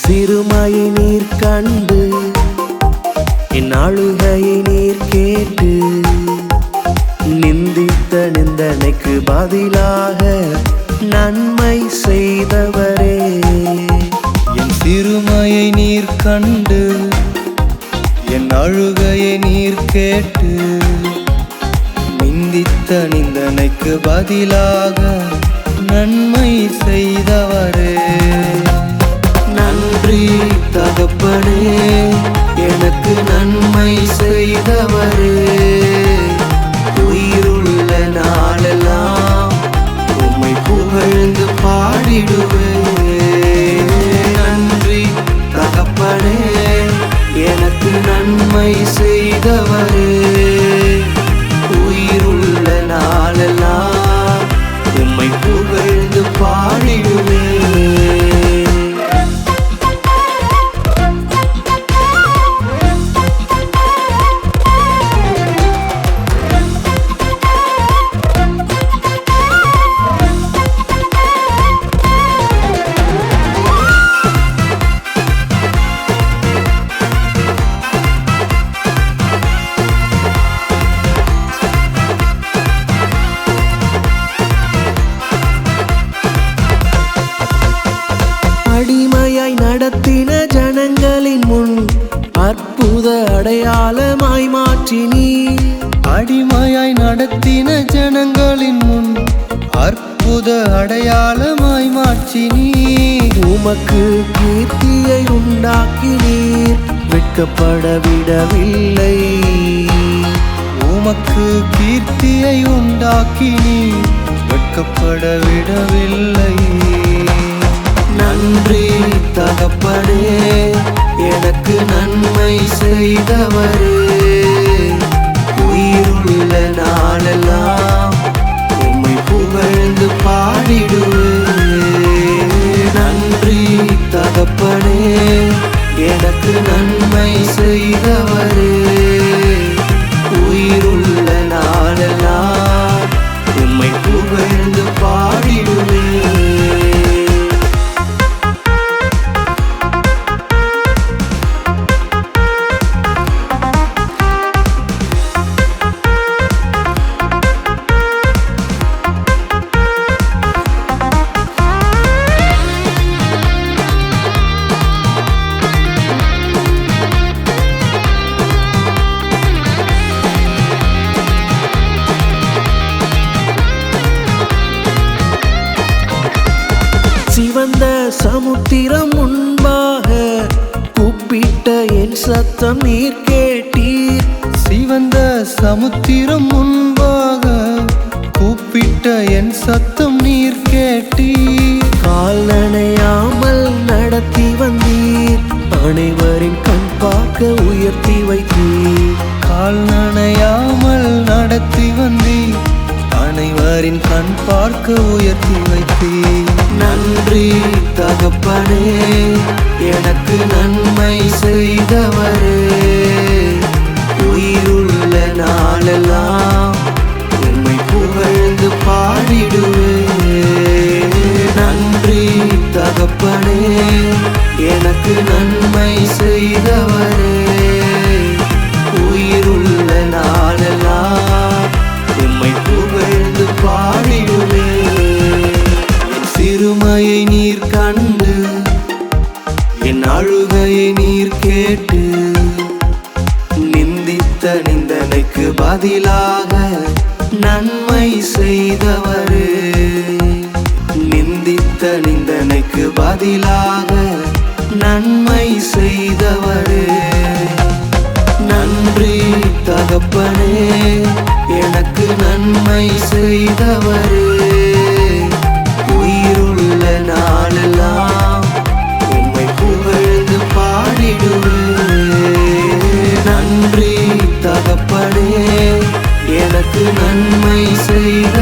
சிறுமையை நீர் கண்டு என் அழுகையை நீர் கேட்டு நிந்தித்த நிந்தனைக்கு பதிலாக நன்மை செய்தவரே. என் சிறுமையை நீர் கண்டு என் அழுகையை நீர் கேட்டு நிந்தித்த நிந்தனைக்கு பதிலாக நன்மை செய்தவரே. நன்றி தகப்பனே, எனக்கு நன்மை செய்தவரே. உயிருள்ள நாளெல்லாம் உம்மை புகழ்ந்து பாடிடுவேன். நன்றி தகப்பனே, எனக்கு நன்மை செய்தவரே. உயிருள்ள நாளெல்லாம் உம்மை புகழ்ந்து பாடிடுவேன். அடிமையாய் நடத்தின ஜனங்களின் முன் அற்புத அடையாளமாய் மாற்றினீ. அடிமையாய் நடத்தின ஜனங்களின் முன் அற்புத அடையாளமாய் மாற்றினீ. உமக்கு கீர்த்தியை உண்டாக்கினீர், வெட்கப்பட விடவில்லை. உமக்கு கீர்த்தியை உண்டாக்கினீர், வெட்கப்பட விடவில்லை. நன்றி தகப்பனே, எனக்கு நன்மை செய்தவரே. உயிருள்ள நாளெல்லாம் உம்மை புகழ்ந்து பாடிடுவேன். நன்றி தகப்பனே, எனக்கு நன்மை செய்தவரே. உயிருள்ள நாளெல்லாம் உம்மை புகழ்ந்து பாடிடுவேன். சிவந்த சமுத்திரம் முன்பாக கூப்பிட்ட என் சத்தம் நீர் கேட்டீர். சிவந்த சமுத்திரம் முன்பாக கூப்பிட்ட என் சத்தம் நீர் கேட்டீர். கால் நனையாமல் நடத்தி வந்தீர், அனைவரின் கண் பார்க்க உயர்த்தி வைத்தீர். கால் நனையாமல் நடத்தி வந்தீர், அனைவரின் கண் பார்க்க உயர்த்தி வைத்தீர். நன்றி தகப்பனே, எனக்கு நன்மை செய்தவரே. உயிருள்ள நாளெல்லாம் உம்மை புகழ்ந்து பாடிடுவேன். நன்றி தகப்பனே, எனக்கு நன்மை செய்தவரே. உயிருள்ள நாளெல்லாம் உம்மை புகழ்ந்து பாடிடுவேன். சிறுமையை நீர் கண்டு என் அழுகையை நீர் கேட்டு நிந்தித்த நிந்தனைக்கு பதிலாக நன்மை செய்தவரே. நிந்தித்த நிந்தனைக்கு பதிலாக நன்மை செய்தவரே. நன்றி தகப்பனே, எனக்கு நன்மை செய்தவரே. உயிருள்ள நாளெல்லாம் உம்மை புகழ்ந்து பாடிடுவேன். நன்றி தகப்பனே, எனக்கு நன்மை செய்த